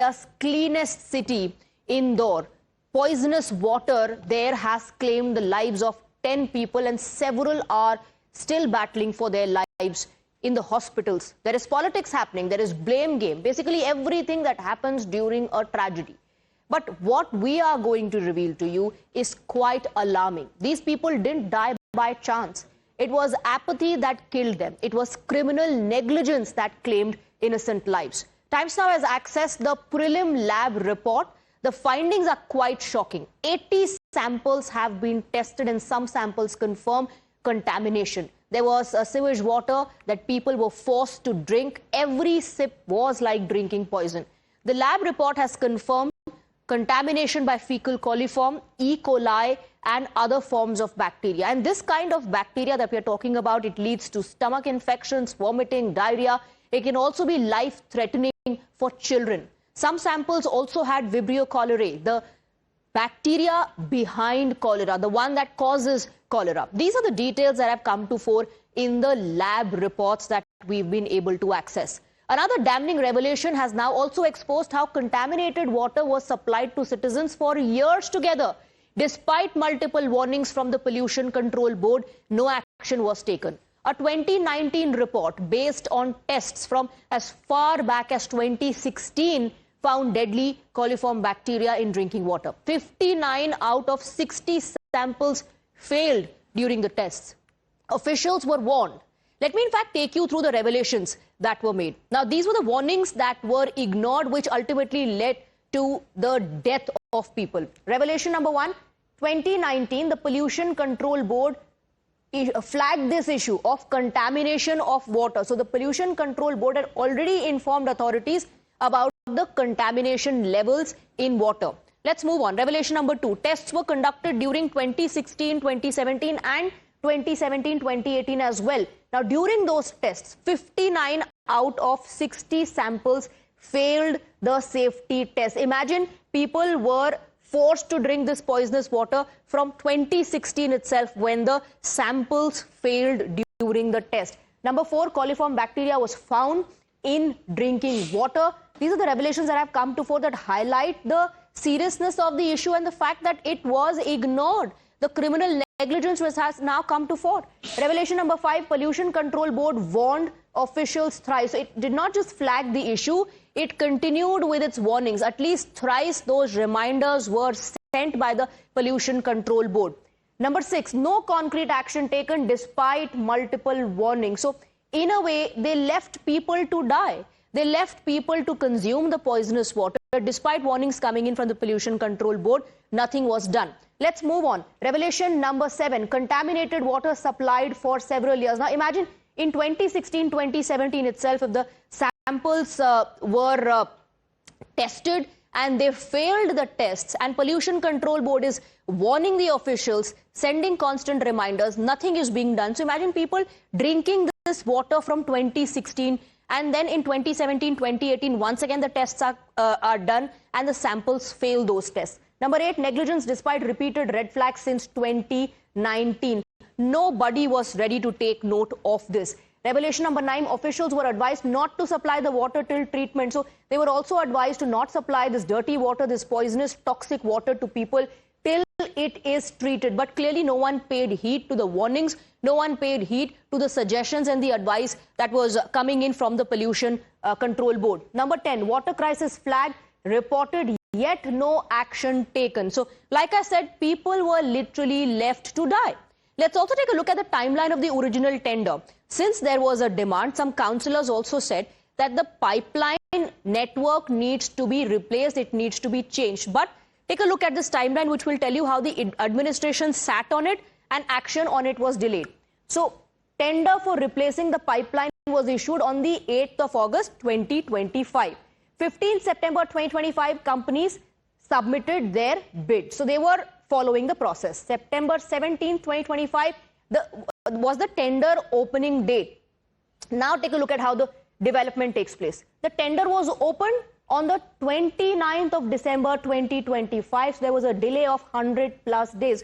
India's cleanest city, Indore. Poisonous water there has claimed the lives of 10 people and several are still battling for their lives in the hospitals. There is politics happening, there is blame game, basically everything that happens during a tragedy. But what we are going to reveal to you is quite alarming. These people didn't die by chance. It was apathy that killed them. It was criminal negligence that claimed innocent lives. Times Now has accessed the prelim lab report. The findings are quite shocking. 80 samples have been tested and some samples confirm contamination. There was sewage water that people were forced to drink. Every sip was like drinking poison. The lab report has confirmed contamination by fecal coliform, E. coli and other forms of bacteria. And this kind of bacteria that we are talking about, it leads to stomach infections, vomiting, diarrhea. It can also be life-threatening for children. Some samples also had Vibrio cholerae, the bacteria behind cholera, the one that causes cholera. These are the details that have come to fore in the lab reports that we've been able to access. Another damning revelation has now also exposed how contaminated water was supplied to citizens for years together. Despite multiple warnings from the Pollution Control Board, no action was taken. A 2019 report based on tests from as far back as 2016 found deadly coliform bacteria in drinking water. 59 out of 60 samples failed during the tests. Officials were warned. Let me in fact take you through the revelations that were made. Now these were the warnings that were ignored which ultimately led to the death of people. Revelation number 1, 2019, the Pollution Control Board flagged this issue of contamination of water. So the Pollution Control Board had already informed authorities about the contamination levels in water. Let's move on. Revelation number 2. Tests were conducted during 2016, 2017 and 2017-2018 as well. Now during those tests, 59 out of 60 samples failed the safety test. Imagine people were forced to drink this poisonous water from 2016 itself when the samples failed during the test. Number 4, coliform bacteria was found in drinking water. These are the revelations that have come to fore that highlight the seriousness of the issue and the fact that it was ignored. The criminal negligence which has now come to fore. Revelation number 5, Pollution Control Board warned officials thrice. So it did not just flag the issue, it continued with its warnings. At least thrice those reminders were sent by the Pollution Control Board. Number 6, no concrete action taken despite multiple warnings. So in a way, they left people to die. They left people to consume the poisonous water. Despite warnings coming in from the Pollution Control Board, nothing was done. Let's move on. Revelation number 7, contaminated water supplied for several years. Now imagine in 2016, 2017 itself, if the samples were tested and they failed the tests and Pollution Control Board is warning the officials, sending constant reminders, nothing is being done. So imagine people drinking this water from 2016 and then in 2017, 2018, once again the tests are done and the samples fail those tests. Number 8, negligence despite repeated red flags since 2019. Nobody was ready to take note of this. Revelation number 9, officials were advised not to supply the water till treatment. So they were also advised to not supply this dirty water, this poisonous, toxic water to people till it is treated. But clearly no one paid heed to the warnings. No one paid heed to the suggestions and the advice that was coming in from the Pollution Control Board. Number 10, water crisis flag reported, yet no action taken. So like I said, people were literally left to die. Let's also take a look at the timeline of the original tender. Since there was a demand, some councillors also said that the pipeline network needs to be replaced, it needs to be changed. But take a look at this timeline which will tell you how the administration sat on it and action on it was delayed. So tender for replacing the pipeline was issued on the 8th of August 2025. 15th September 2025, companies submitted their bid. So they were following the process. September 17, 2025 was the tender opening date. Now take a look at how the development takes place. The tender was opened on the 29th of December 2025. So there was a delay of 100+ days.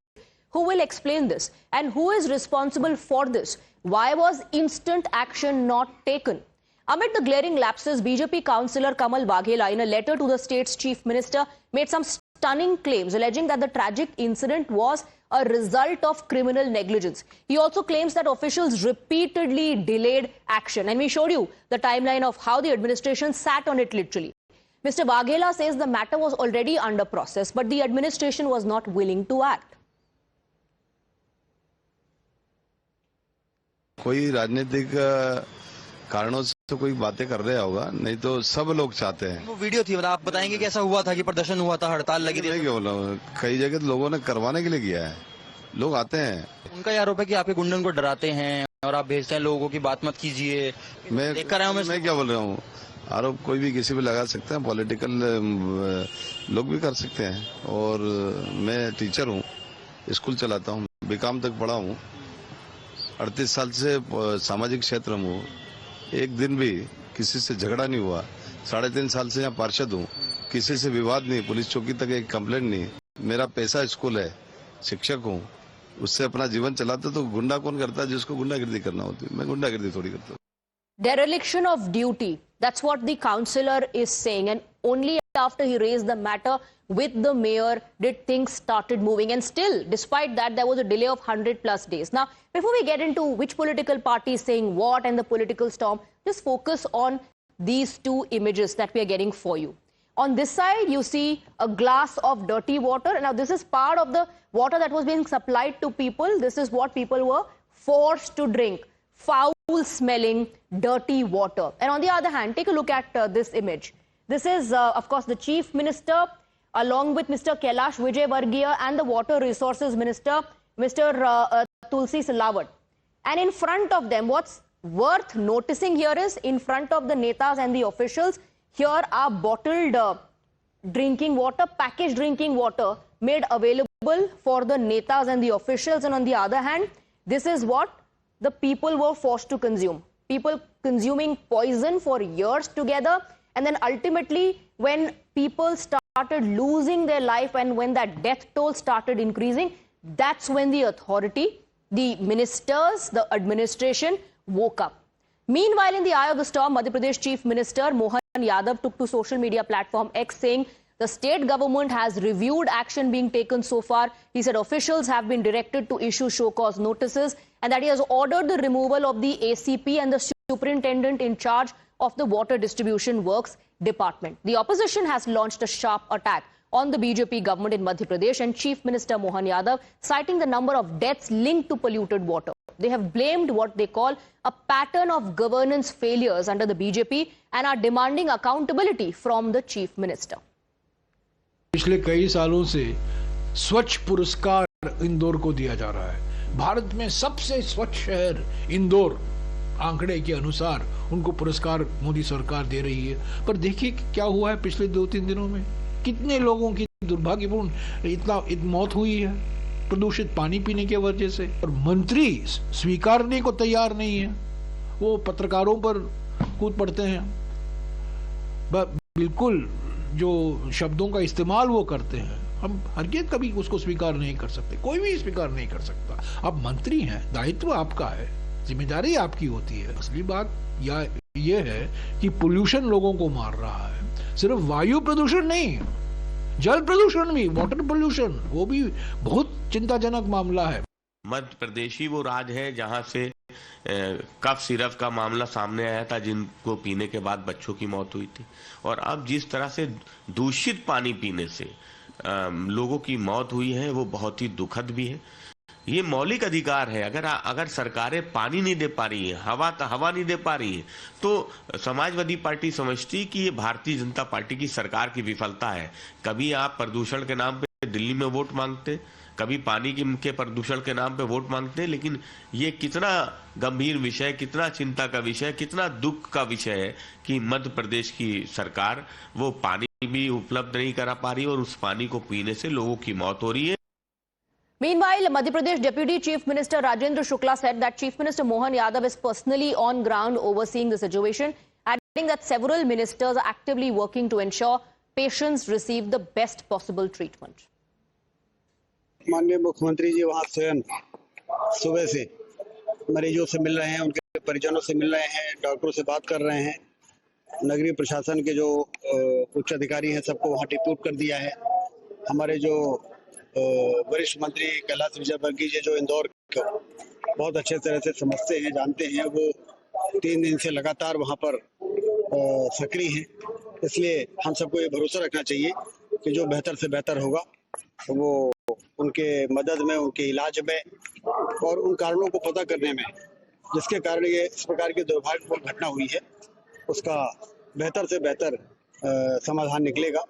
Who will explain this? And who is responsible for this? Why was instant action not taken? Amid the glaring lapses, BJP councillor Kamal Waghela, in a letter to the state's chief minister, made some stunning claims, alleging that the tragic incident was a result of criminal negligence. He also claims that officials repeatedly delayed action. And we showed you the timeline of how the administration sat on it literally. Mr. Waghela says the matter was already under process, but the administration was not willing to act. कोई राजनीतिक कारणों से कोई बातें कर रहा होगा, नहीं तो सब लोग चाहते हैं। वो वीडियो थी, मतलब आप बताएंगे कैसा हुआ था कि प्रदर्शन हुआ था, हड़ताल लगी थी? मैं क्या बोल रहा हूँ, कई जगह तो लोगों ने करवाने के लिए किया है, लोग आते हैं। उनका ये आरोप है कि आपके गुंडन को डराते हैं और आप भेजते हैं लोगों की बात मत कीजिए। मैं क्या बोल रहा हूँ, आरोप कोई भी किसी पे लगा सकता है, पॉलिटिकल लोग भी कर सकते हैं। और मैं टीचर हूँ, स्कूल चलाता हूँ, बीकॉम तक पढ़ा हूँ, 38 साल से सामाजिक क्षेत्र में हूँ, एक दिन भी किसी से झगड़ा नहीं हुआ। 3.5 साल से यहाँ पार्षद हूँ, किसी से विवाद नहीं, पुलिस चौकी तक एक कंप्लेंट नहीं। मेरा पैसा स्कूल है, शिक्षक हूँ, उससे अपना जीवन चलाते। तो गुंडा कौन करता है? जिसको गुंडागिर्दी करना होती है। मैं गुंडागिर्दी थोड़ी करता हूँ। Dereliction of duty. That's what the councillor is saying. And only after he raised the matter with the mayor did things started moving. And still, despite that, there was a delay of 100+ days. Now, before we get into which political party is saying what and the political storm, just focus on these two images that we are getting for you. On this side, you see a glass of dirty water. Now, this is part of the water that was being supplied to people. This is what people were forced to drink. Foul-smelling, dirty water. And on the other hand, take a look at this image. This is, of course, the Chief Minister, along with Mr. Kailash Vijayvargiya and the Water Resources Minister, Mr. Tulsi Silawat. And in front of them, what's worth noticing here is, in front of the netas and the officials, here are bottled drinking water, packaged drinking water made available for the netas and the officials. And on the other hand, this is what the people were forced to consume. People consuming poison for years together. And then ultimately, when people started losing their life and when that death toll started increasing, that's when the authority, the ministers, the administration woke up. Meanwhile, in the eye of the storm, Madhya Pradesh Chief Minister Mohan Yadav took to social media platform X, saying the state government has reviewed action being taken so far. He said officials have been directed to issue show-cause notices and that he has ordered the removal of the ACP and the superintendent in charge of the Water Distribution Works Department. The opposition has launched a sharp attack on the BJP government in Madhya Pradesh, and Chief Minister Mohan Yadav citing the number of deaths linked to polluted water. They have blamed what they call a pattern of governance failures under the BJP and are demanding accountability from the Chief Minister. पिछले कई सालों से स्वच्छ पुरस्कार इंदौर को दिया जा रहा है। भारत में सबसे स्वच्छ शहर इंदौर आंकड़े के अनुसार उनको पुरस्कार मोदी सरकार दे रही है। पर देखिए क्या हुआ है पिछले 2-3 दिनों में, कितने लोगों की दुर्भाग्यपूर्ण इतना मौत हुई है प्रदूषित पानी पीने की वजह से। और मंत्री स्वीकारने को तैयार नहीं है, वो पत्रकारों पर कूद पड़ते हैं। बिल्कुल जो शब्दों का इस्तेमाल वो करते हैं, हम हरगिज़ कभी उसको स्वीकार नहीं कर सकते, कोई भी स्वीकार नहीं कर सकता। आप मंत्री हैं, दायित्व आपका है, जिम्मेदारी आपकी होती है। असली बात ये है कि पोल्यूशन लोगों को मार रहा है, सिर्फ वायु प्रदूषण नहीं, जल प्रदूषण भी, वाटर पोल्यूशन, वो भी बहुत चिंताजनक मामला है। मध्य प्रदेश ही वो राज्य है जहां से कफ सिरप का मामला सामने आया था, जिनको पीने के बाद बच्चों की मौत हुई थी। और अब जिस तरह से दूषित पानी पीने से लोगों की मौत हुई है, वो बहुत ही दुखद भी है। ये मौलिक अधिकार है। अगर सरकारें पानी नहीं दे पा रही है, हवा नहीं दे पा रही है, तो समाजवादी पार्टी समझती कि ये भारतीय जनता पार्टी की सरकार की विफलता है। कभी आप प्रदूषण के नाम पे दिल्ली में वोट मांगते, कभी पानी के प्रदूषण के नाम पे वोट मांगते, लेकिन ये कितना गंभीर विषय, कितना चिंता का विषय, कितना दुख का विषय है कि मध्य प्रदेश की सरकार वो पानी भी उपलब्ध नहीं करा पा रही और उस पानी को पीने से लोगों की मौत हो रही है। Meanwhile, Madhya Pradesh Deputy Chief Minister Rajendra Shukla said that Chief Minister Mohan Yadav is personally on ground overseeing the situation, adding that several ministers are actively working to ensure patients receive the best possible treatment. माननीय मुख्यमंत्री जी वहाँ स्वयं सुबह से मरीजों से मिल रहे हैं, उनके परिजनों से मिल रहे हैं, डॉक्टरों से बात कर रहे हैं। नगरीय प्रशासन के जो उच्च अधिकारी हैं सबको वहाँ डिप्यूट कर दिया है। हमारे जो वरिष्ठ मंत्री कैलाश विजयवर्गीय जी जो इंदौर को बहुत अच्छे तरह से समझते हैं, जानते हैं, वो 3 दिन से लगातार वहाँ पर सक्रिय हैं। इसलिए हम सबको ये भरोसा रखना चाहिए कि जो बेहतर से बेहतर होगा वो उनके मदद में, उनके इलाज में और उन कारणों को पता करने में जिसके कारण ये इस प्रकार की दुर्भाग्यपूर्ण घटना हुई है उसका बेहतर से बेहतर समाधान निकलेगा।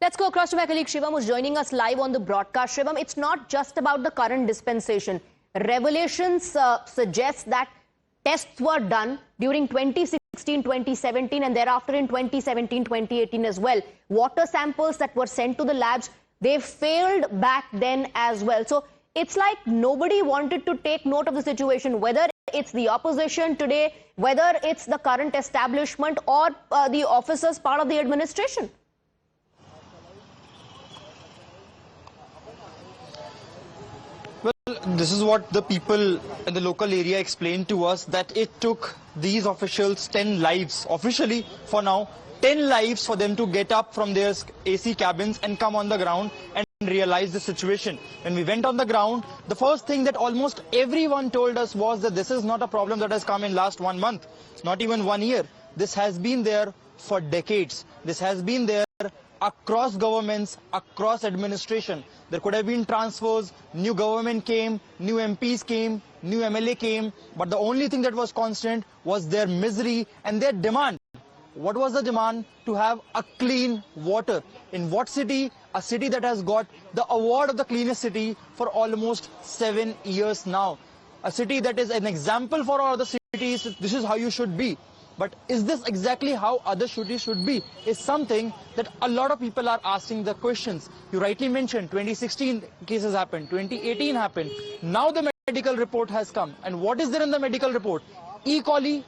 Let's go across to my colleague Shivam, who's joining us live on the broadcast. Shivam, it's not just about the current dispensation. Revelations suggest that tests were done during 2016, 2017 and thereafter in 2017, 2018 as well. Water samples that were sent to the labs, they failed back then as well. So it's like nobody wanted to take note of the situation, whether it's the opposition today, whether it's the current establishment or the officers part of the administration. Well, this is what the people in the local area explained to us, that it took these officials 10 lives, officially for now, 10 lives for them to get up from their AC cabins and come on the ground and realize the situation. When we went on the ground, the first thing that almost everyone told us was that this is not a problem that has come in last 1 month, not even 1 year. This has been there for decades. This has been there across governments, across administration. There could have been transfers, new government came, new MPs came, new MLA came, but the only thing that was constant was their misery and their demand. What was the demand? To have a clean water. In what city? A city that has got the award of the cleanest city for almost 7 years now. A city that is an example for all other cities. This is how you should be. But is this exactly how other cities should be? Is something that a lot of people are asking the questions. You rightly mentioned 2016 cases happened, 2018 happened. Now the medical report has come. And what is there in the medical report? E. coli,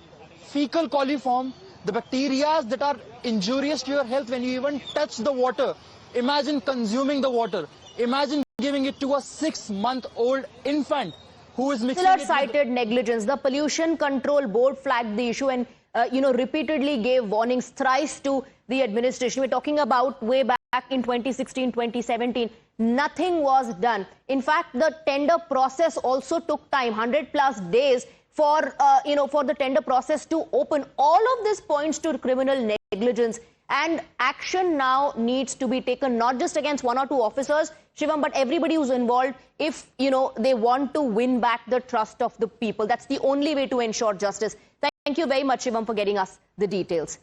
fecal coliform, the bacteria that are injurious to your health when you even touch the water. Imagine consuming the water. Imagine giving it to a 6-month-old infant who is mixing it Cited negligence. The Pollution Control Board flagged the issue and repeatedly gave warnings thrice to the administration. We're talking about way back in 2016, 2017. Nothing was done. In fact, the tender process also took time, 100+ days for the tender process to open. All of this points to criminal negligence, and action now needs to be taken, not just against 1 or 2 officers, Shivam, but everybody who's involved if, they want to win back the trust of the people. That's the only way to ensure justice. Thank you very much, Shivam, for getting us the details.